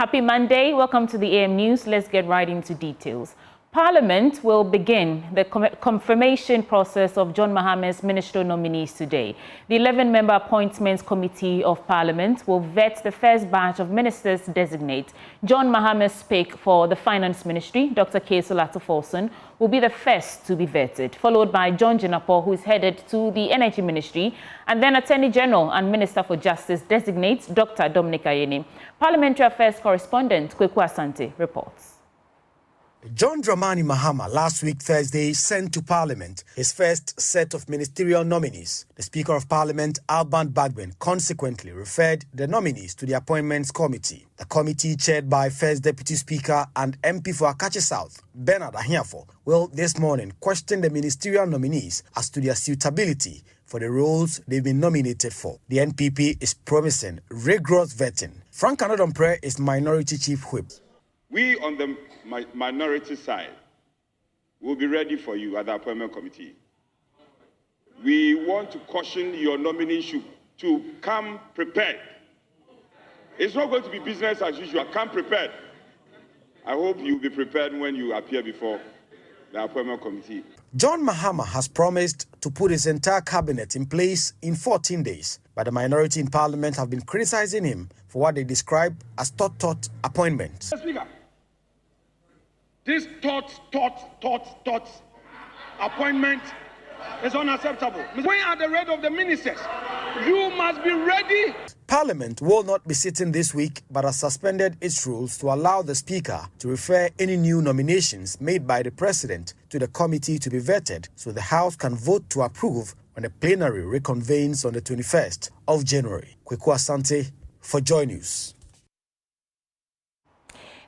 Happy Monday. Welcome to the AM News. Let's get right into details. Parliament will begin the confirmation process of John Mahamas' ministerial nominees today. The 11-member Appointments Committee of Parliament will vet the first batch of ministers designate. John Mahamas' pick for the Finance Ministry, Dr. Kesola Folson, will be the first to be vetted, followed by John Jinapor, who is headed to the Energy Ministry, and then Attorney General and Minister for Justice designates Dr. Dominic Ayeni. Parliamentary Affairs correspondent Kweku Asante reports. John Dramani Mahama last week Thursday sent to Parliament his first set of ministerial nominees. The Speaker of Parliament, Albert Bagbin, consequently referred the nominees to the Appointments Committee. The committee, chaired by First Deputy Speaker and MP for Akache South, Bernard Ahiafo, will this morning question the ministerial nominees as to their suitability for the roles they've been nominated for. The NPP is promising rigorous vetting. Frank Anodompre is Minority Chief Whip. We on the minority side will be ready for you at the Appointment Committee. We want to caution your nominees to come prepared. It's not going to be business as usual. Come prepared. I hope you'll be prepared when you appear before the Appointment Committee. John Mahama has promised to put his entire cabinet in place in 14 days, but the minority in Parliament have been criticizing him for what they describe as thought appointments. Speaker, this thought appointment is unacceptable. When at the rate of the ministers, you must be ready. Parliament will not be sitting this week, but has suspended its rules to allow the Speaker to refer any new nominations made by the President to the committee to be vetted, so the House can vote to approve when the plenary reconvenes on the 21st of January. Kweku Asante for Joy News.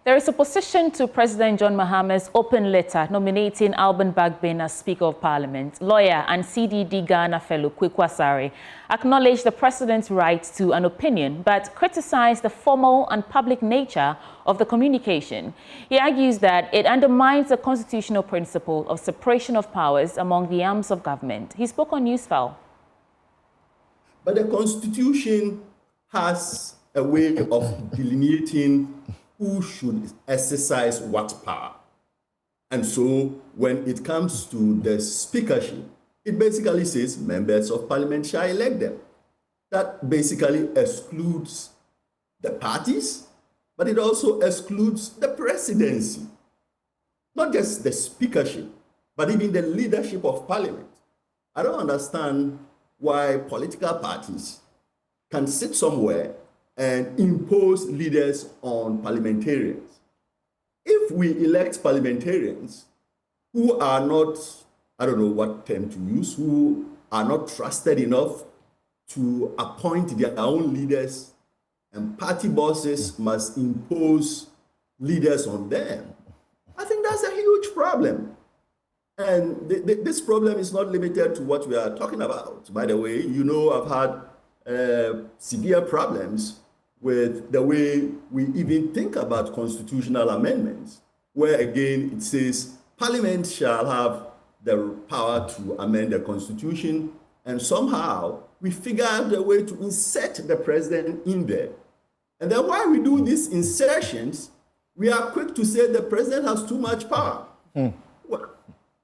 There is opposition to President John Mahamas' open letter nominating Albert Bagbin as Speaker of Parliament. Lawyer and CDD Ghana fellow Kweku Asare acknowledged the President's right to an opinion, but criticized the formal and public nature of the communication. He argues that it undermines the constitutional principle of separation of powers among the arms of government. He spoke on Newsfile. But the Constitution has a way of delineating who should exercise what power. And so when it comes to the speakership, it basically says members of Parliament shall elect them. That basically excludes the parties, but it also excludes the presidency. Not just the speakership, but even the leadership of Parliament. I don't understand why political parties can sit somewhere and impose leaders on parliamentarians. If we elect parliamentarians who are not, I don't know what term to use, who are not trusted enough to appoint their own leaders, and party bosses must impose leaders on them, I think that's a huge problem. And this problem is not limited to what we are talking about. By the way, you know, I've had severe problems with the way we even think about constitutional amendments, where again it says Parliament shall have the power to amend the Constitution, and somehow we figure out a way to insert the President in there. And then while we do these insertions, we are quick to say the President has too much power. Well,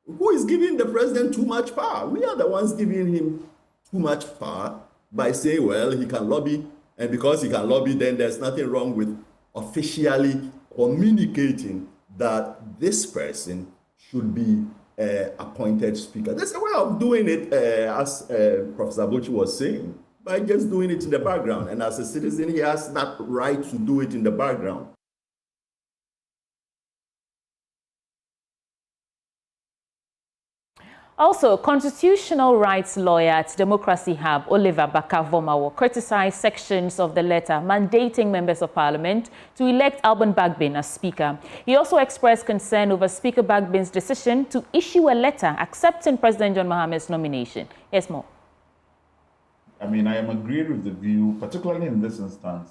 who is giving the President too much power? We are the ones giving him too much power by saying, well, he can lobby. And because he can lobby, then there's nothing wrong with officially communicating that this person should be appointed speaker. There's a way of doing it, as Professor Bochi was saying, by just doing it in the background. And as a citizen, he has that right to do it in the background. Also, constitutional rights lawyer at Democracy Hub, Oliver Bakavomawo, criticized sections of the letter mandating members of Parliament to elect Albert Bagbin as Speaker. He also expressed concern over Speaker Bagbin's decision to issue a letter accepting President John Mahamas' nomination. Yes, more. I mean, I am agreed with the view, particularly in this instance,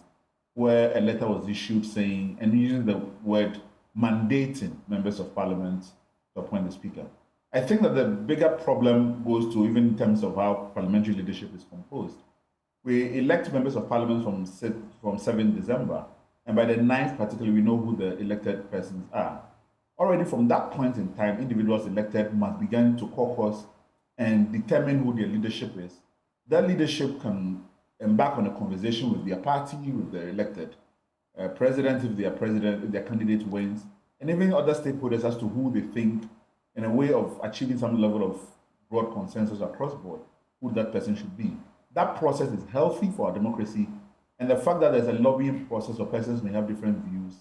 where a letter was issued saying, and using the word mandating members of Parliament to appoint the Speaker. I think that the bigger problem goes to even in terms of how parliamentary leadership is composed. We elect members of Parliament from 7 December, and by the 9th particularly, we know who the elected persons are. Already from that point in time, individuals elected must begin to caucus and determine who their leadership is. That leadership can embark on a conversation with their party, with the elected president, if their candidate wins, and even other stakeholders as to who they think, in a way of achieving some level of broad consensus across board, who that person should be. That process is healthy for our democracy, and the fact that there's a lobbying process where persons may have different views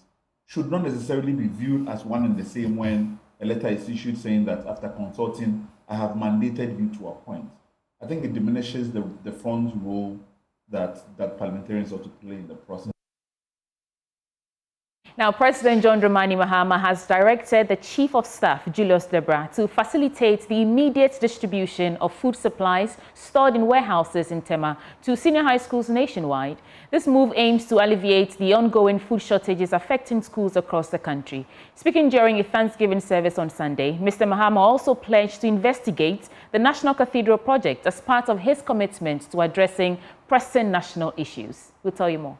should not necessarily be viewed as one and the same when a letter is issued saying that after consulting, I have mandated you to appoint. I think it diminishes the front's role that parliamentarians ought to play in the process. Now, President John Mahamas has directed the Chief of Staff, Julius Debra, to facilitate the immediate distribution of food supplies stored in warehouses in Tema to senior high schools nationwide. This move aims to alleviate the ongoing food shortages affecting schools across the country. Speaking during a Thanksgiving service on Sunday, Mr. Mahamas also pledged to investigate the National Cathedral project as part of his commitment to addressing pressing national issues. We'll tell you more.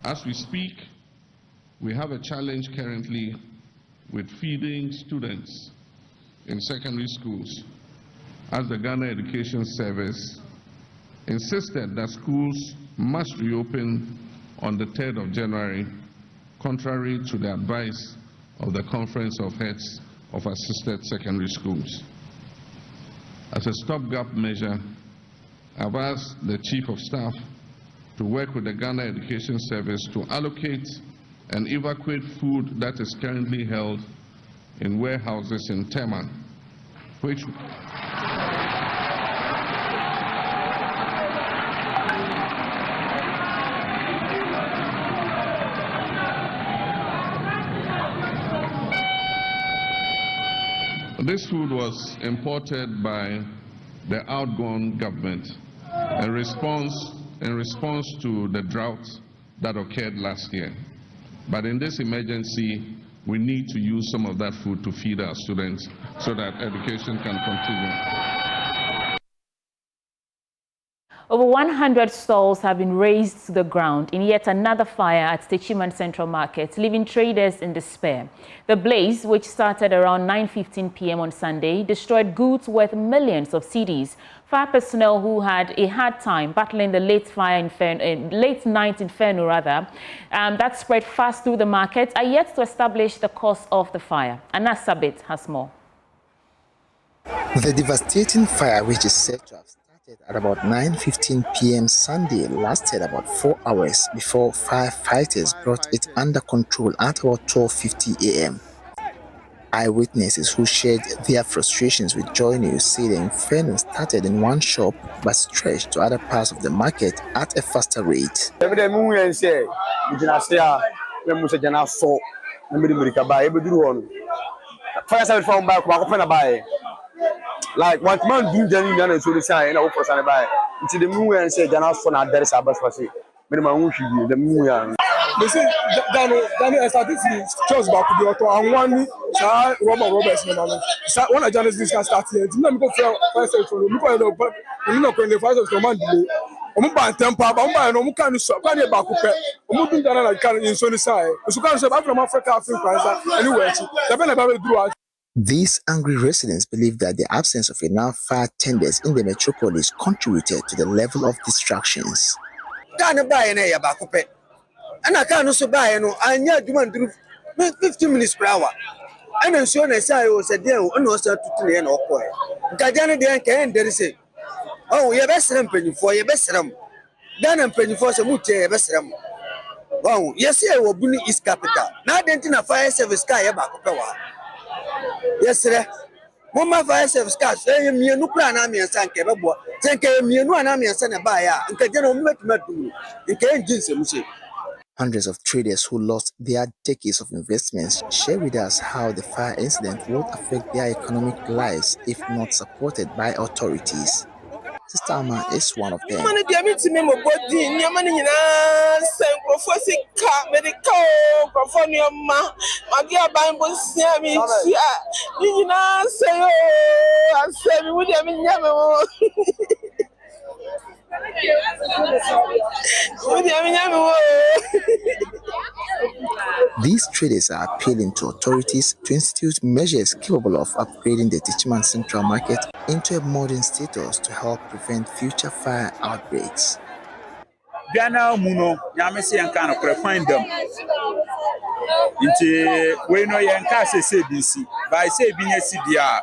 As we speak, we have a challenge currently with feeding students in secondary schools, as the Ghana Education Service insisted that schools must reopen on the 3rd of January, contrary to the advice of the Conference of Heads of Assisted Secondary Schools. As a stopgap measure, I've asked the Chief of Staff to work with the Ghana Education Service to allocate and evacuate food that is currently held in warehouses in Tema, which this food was imported by the outgone government in response to the drought that occurred last year. But in this emergency, we need to use some of that food to feed our students so that education can continue. Over 100 stalls have been razed to the ground in yet another fire at Techiman Central Market, leaving traders in despair. The blaze, which started around 9:15 p.m. on Sunday, destroyed goods worth millions of cedis. Fire personnel who had a hard time battling the late night inferno that spread fast through the market are yet to establish the cause of the fire. Anas Sabit has more. The devastating fire, which is said to have started at about 9:15 p.m. Sunday, lasted about 4 hours before firefighters brought it under control at about 12:50 a.m. Eyewitnesses who shared their frustrations with Joy News say the inferno started in one shop but stretched to other parts of the market at a faster rate. Like what man do then and so the sign and for Sunday by into the moon and say Jana for now there is a bus for say minimum the moon. They say Daniel started to church back to the auto and one Roberts one of journalists can start here. Didn't go first for look at but you know when the first of command delay temper but no can so can back up do Ghana like in so the side so can say back from Africa anywhere the These angry residents believe that the absence of enough fire tenders in the metropolis contributed to the level of distractions. And I can't also buy I need to 15 minutes per hour. And then so I say I was a deal and was to 3 and or boy. Gajana can there is it. Oh, your best penny for your best ram. Then I'm penny for some mutia best ram. Oh, yes, I will be East Capital. Now then a fire service sky about power. Yes, sir. Mama fire service car, say me no plan army and sank a boy. Take me no army and send a buyer. And can met you. You can't jinx. Hundreds of traders who lost their decades of investments share with us how the fire incident will affect their economic lives if not supported by authorities. Sister Ama is one of them. These traders are appealing to authorities to institute measures capable of upgrading the Techiman Central Market into a modern status to help prevent future fire outbreaks. Biana muno nyamese yanka no find them. Nti we no yanka se BC by say binya CDA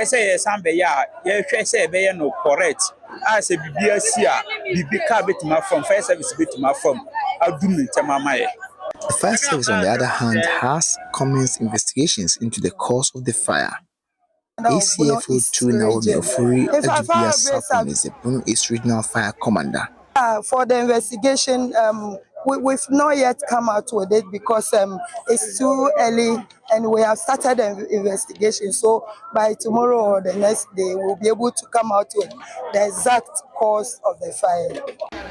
e say yesambe ya ye hwe say be no correct as a bibia si a bibika betima from fire service betima from adum ntemamaye. The fire service, on the other hand, has commenced investigations into the cause of the fire. ACFO2 Naomi Ofuri Adubia Sapon is the Bono East Regional Fire Commander. For the investigation, we've not yet come out with it because it's too early and we have started the investigation. So by tomorrow or the next day, we'll be able to come out with the exact cause of the fire.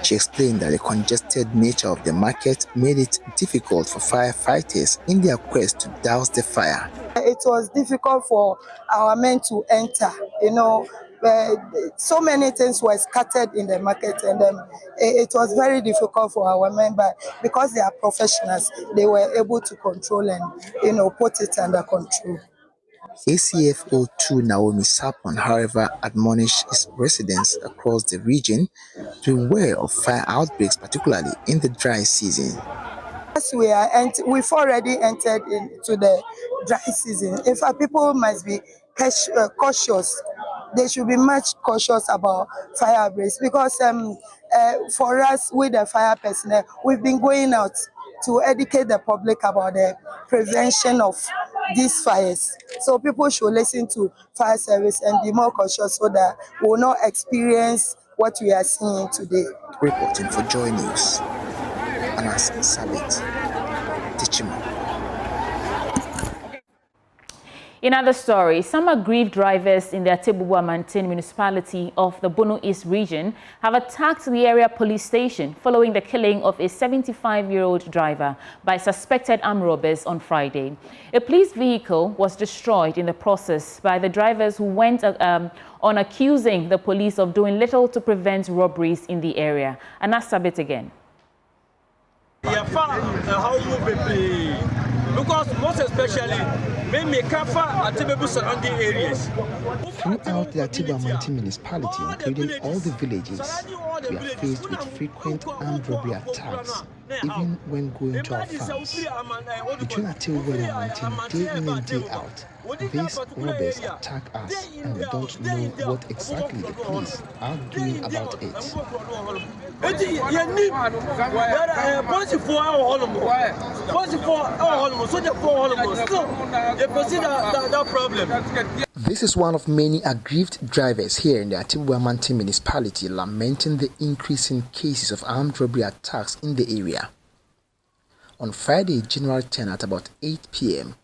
She explained that the congested nature of the market made it difficult for firefighters in their quest to douse the fire. It was difficult for our men to enter, so many things were scattered in the market, and it was very difficult for our men, but because they are professionals, they were able to control and put it under control. ACFO2 Naomi Sapon, however, admonished its residents across the region to beware of fire outbreaks, particularly in the dry season. As we've already entered into the dry season. In fact, people must be cautious. They should be much cautious about fire outbreaks because for us, with the fire personnel, we've been going out to educate the public about the prevention of these fires. So people should listen to fire service and be more cautious so that we will not experience what we are seeing today. Reporting for Joy News, Anas Sabit, Techiman. In other stories, some aggrieved drivers in the Atibuwa-Mantin municipality of the Bono East region have attacked the area police station following the killing of a 75-year-old driver by suspected armed robbers on Friday. A police vehicle was destroyed in the process by the drivers who went on accusing the police of doing little to prevent robberies in the area. And that's a bit again. Because most especially, we make surrounding areas. Throughout the Atibuwa-Mantin municipality, including all the villages, we are faced with frequent armed robbery attacks, even when going to our farms. Between Atibuwa and Mantin, day in and day out, these robbers attack us, and we don't know what exactly the police are doing about it. This is one of many aggrieved drivers here in the Atibuwa-Mantin municipality lamenting the increasing cases of armed robbery attacks in the area. On Friday, January 10 at about 8 p.m.,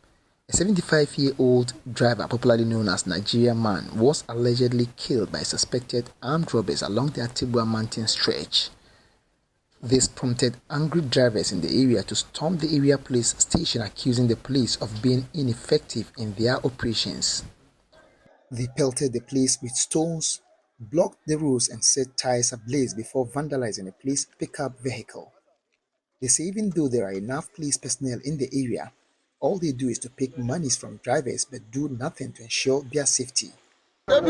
a 75-year-old driver, popularly known as Nigerian Man, was allegedly killed by suspected armed robbers along the Atibuwa-Mantin stretch. This prompted angry drivers in the area to storm the area police station, accusing the police of being ineffective in their operations. They pelted the police with stones, blocked the roads and set tires ablaze before vandalizing a police pickup vehicle. They say even though there are enough police personnel in the area, all they do is to pick monies from drivers but do nothing to ensure their safety. We, the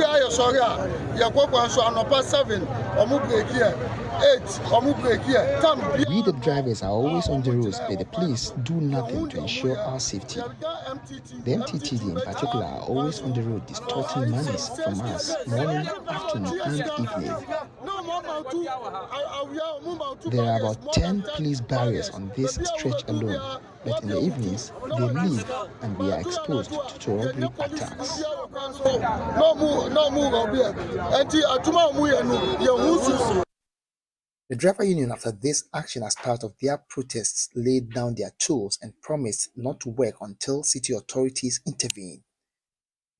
drivers, are always on the roads, but the police do nothing to ensure our safety. The MTTD in particular are always on the road distorting monies from us morning, afternoon and evening. There are about 10 police barriers on this stretch alone, but in the evenings they leave and we are exposed to robbery attacks. The driver union, after this action as part of their protests, laid down their tools and promised not to work until city authorities intervene.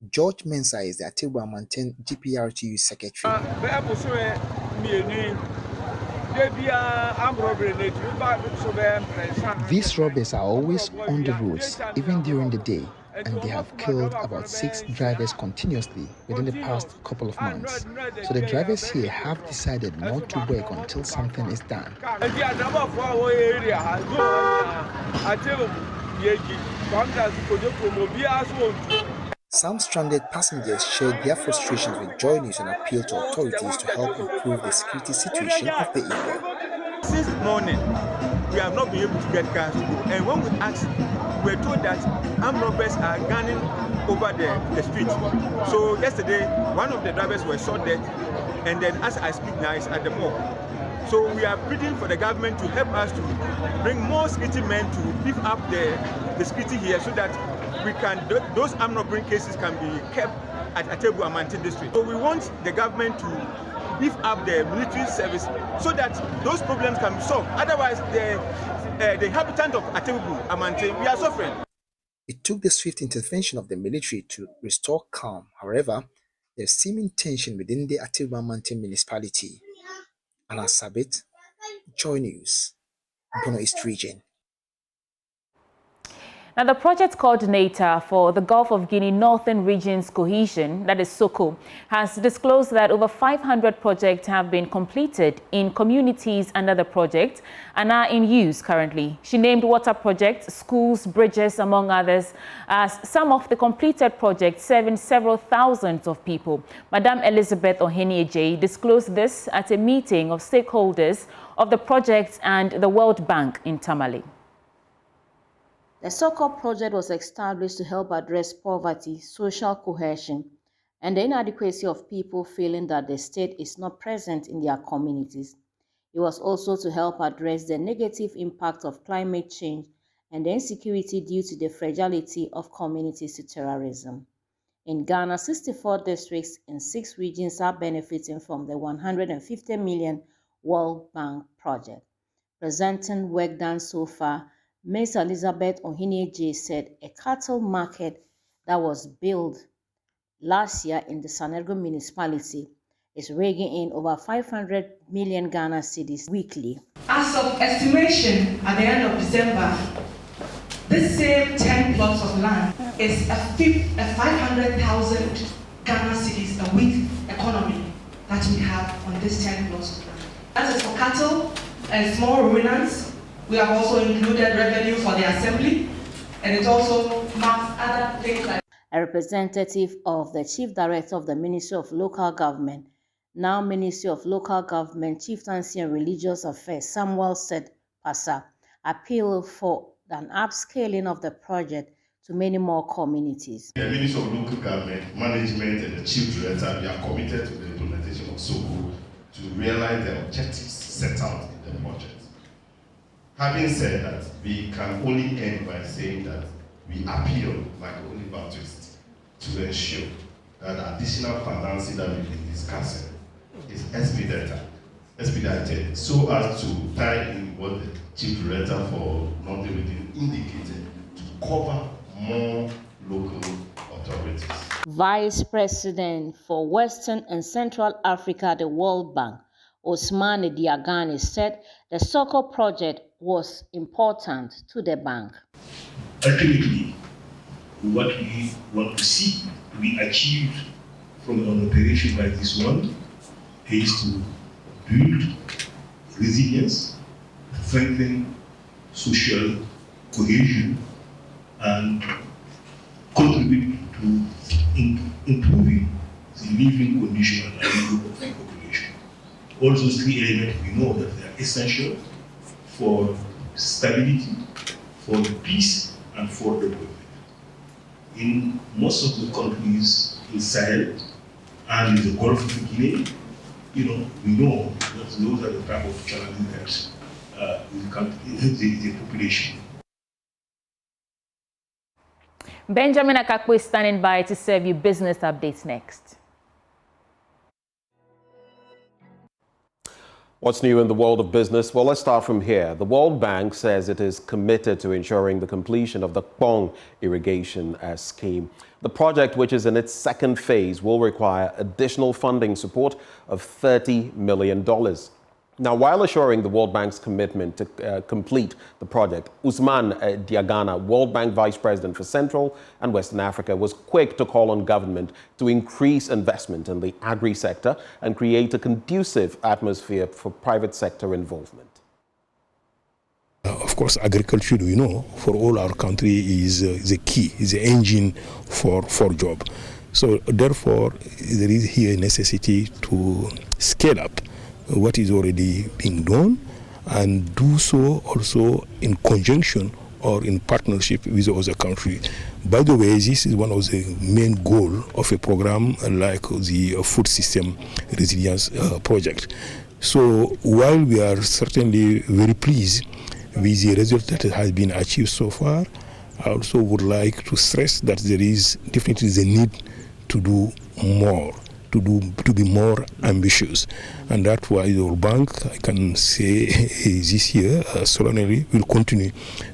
George Mensah is the Atibuwa-Mantin GPRTU secretary. These robbers are always on the roads, even during the day, and they have killed about 6 drivers continuously within the past couple of months. So the drivers here have decided not to work until something is done. Some stranded passengers shared their frustrations with Joy News and appealed to authorities to help improve the security situation of the area. Since morning, we have not been able to get cars to go. And when we asked, we were told that armed robbers are gunning over the street. So yesterday, one of the drivers was shot dead, and then as I speak now, is at the mall. So we are pleading for the government to help us to bring more security men to beef up the security here so that we can, those armed robbery cases can be kept at Atebu and Mante district. So we want the government to beef up the military service so that those problems can be solved. Otherwise, the inhabitants of Atebu and Mante, we are suffering. It took the swift intervention of the military to restore calm. However, there's seeming tension within the Atebu and Mante municipality. Anna Sabit, Joy News, Bono East Region. Now, the project coordinator for the Gulf of Guinea Northern Region's Cohesion, that is SOCO, has disclosed that over 500 projects have been completed in communities under the project and are in use currently. She named water projects, schools, bridges, among others, as some of the completed projects serving several thousands of people. Madam Elizabeth Ohenieje disclosed this at a meeting of stakeholders of the project and the World Bank in Tamale. The SOCO project was established to help address poverty, social cohesion, and the inadequacy of people feeling that the state is not present in their communities. It was also to help address the negative impact of climate change and the insecurity due to the fragility of communities to terrorism. In Ghana, 64 districts in 6 regions are benefiting from the 150 million World Bank project. Presenting work done so far, Ms. Elizabeth Ohinieje said a cattle market that was built last year in the Sanergo municipality is raking in over 500 million Ghana cedis weekly. As of estimation at the end of December, this same 10 plots of land is a 500,000 Ghana cedis a week economy that we have on this 10 plots of land. That is for cattle and small ruminants. We have also included revenue for the assembly, and it also marks other things like. A representative of the Chief Director of the Ministry of Local Government, now Ministry of Local Government, Chieftaincy and Religious Affairs, Samuel said Pasa, appealed for an upscaling of the project to many more communities. The Ministry of Local Government, Management and the Chief Director, we are committed to the implementation of SOCO to realize the objectives set out in the project. Having said that, we can only end by saying that we appeal, like Holy Baptist, to ensure that additional financing that we've been discussing is expedited so as to tie in what the Chief Director for Northern Region indicated to cover more local authorities. Vice President for Western and Central Africa, the World Bank, Osmane Diagane, said the SOCO project was important to the bank. Ultimately, what we want to see we achieved from an operation like this one is to build resilience, strengthen social cohesion, and contribute to improving the living condition and livelihood of the population. All those 3 elements, we know that they are essential for stability, for peace, and for development. In most of the countries in Sahel and in the Gulf of Guinea, we know that those are the type of challenges that the population. Benjamin Akakwe is standing by to serve you business updates next. What's new in the world of business? Well, let's start from here. The World Bank says it is committed to ensuring the completion of the Kpong irrigation scheme. The project, which is in its 2nd phase, will require additional funding support of $30 million. Now, while assuring the World Bank's commitment to complete the project, Usman Diagana, World Bank Vice President for Central and Western Africa, was quick to call on government to increase investment in the agri-sector and create a conducive atmosphere for private sector involvement. Of course, agriculture, we know, for all our country is the key, is the engine for job. So therefore, there is here a necessity to scale up what is already being done and do so also in conjunction or in partnership with the other country. By the way, this is one of the main goals of a program like the Food System Resilience Project. So while we are certainly very pleased with the result that has been achieved so far, I also would like to stress that there is definitely the need to do more, to be more ambitious. And that's why the World Bank, I can say this year, solemnly, will continue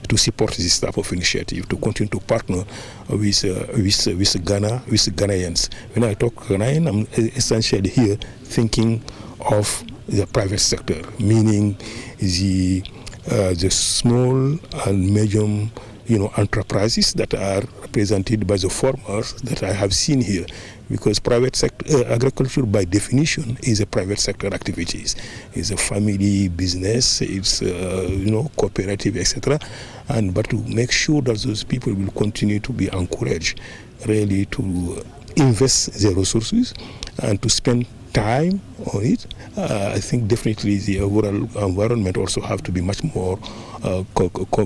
to support this type of initiative, to continue to partner with Ghana, with Ghanaians. When I talk Ghanaian, I'm essentially here thinking of the private sector, meaning the small and medium enterprises that are represented by the farmers that I have seen here, because private sector agriculture by definition is a private sector activities. It's a family business, it's cooperative, etc. But to make sure that those people will continue to be encouraged really to invest their resources and to spend time on it, I think definitely the overall environment also have to be much more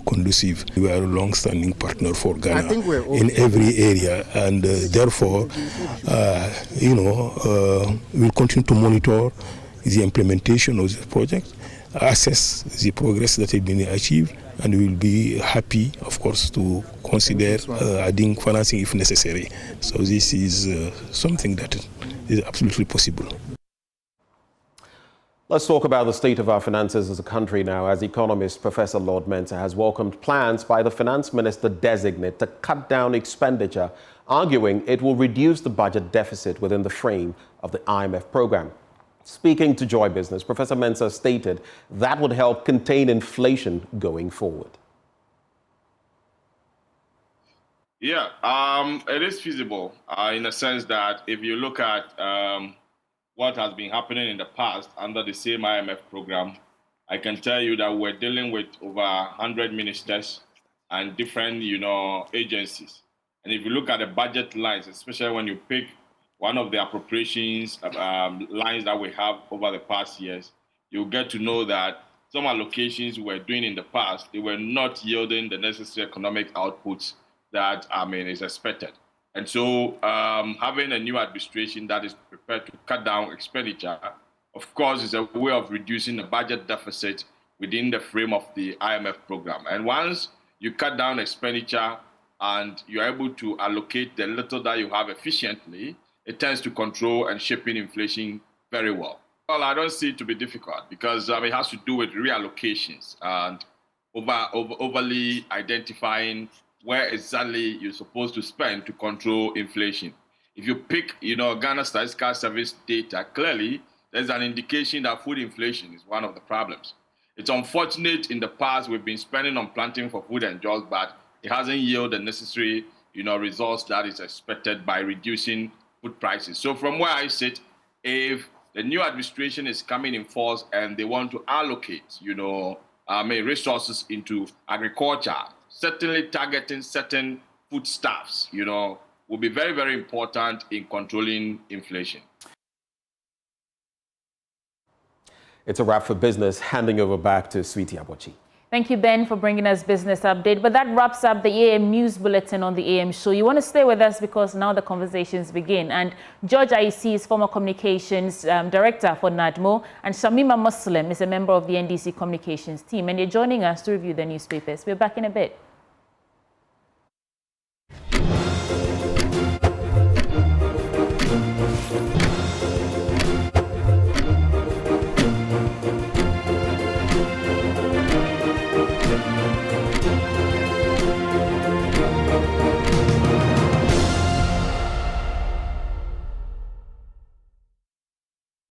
conducive. We are a long-standing partner for Ghana in every area, and therefore, we'll continue to monitor the implementation of the project, assess the progress that has been achieved, and we will be happy, of course, to consider adding financing if necessary. So this is something that is absolutely possible. Let's talk about the state of our finances as a country now, as economist Professor Lord Mensah has welcomed plans by the finance minister designate to cut down expenditure, arguing it will reduce the budget deficit within the frame of the IMF program. Speaking to Joy Business, Professor Mensah stated that would help contain inflation going forward. Yeah, it is feasible in a sense that if you look at what has been happening in the past under the same IMF program, I can tell you that we're dealing with over 100 ministers and different, agencies. And if you look at the budget lines, especially when you pick one of the appropriations lines that we have over the past years, you'll get to know that some allocations we were doing in the past, they were not yielding the necessary economic outputs that, is expected. And so having a new administration that is prepared to cut down expenditure, of course, is a way of reducing the budget deficit within the frame of the IMF program. And once you cut down expenditure and you're able to allocate the little that you have efficiently, it tends to control and shape in inflation very well. Well, I don't see it to be difficult because it has to do with reallocations and overly identifying where exactly you're supposed to spend to control inflation. If you pick, Ghana Statistical Service data, clearly there's an indication that food inflation is one of the problems. It's unfortunate in the past we've been spending on planting for food and jobs, but it hasn't yielded the necessary, results that is expected by reducing food prices. So from where I sit, if the new administration is coming in force and they want to allocate, resources into agriculture, certainly targeting certain foodstuffs, will be very, very important in controlling inflation. It's a wrap for business. Handing over back to Sweetie Abochi. Thank you, Ben, for bringing us business update. But that wraps up the AM News Bulletin on the AM show. You want to stay with us because now the conversations begin. And George Aisi is former communications director for NADMO, and Shamima Muslim is a member of the NDC communications team. And you're joining us to review the newspapers. We're back in a bit.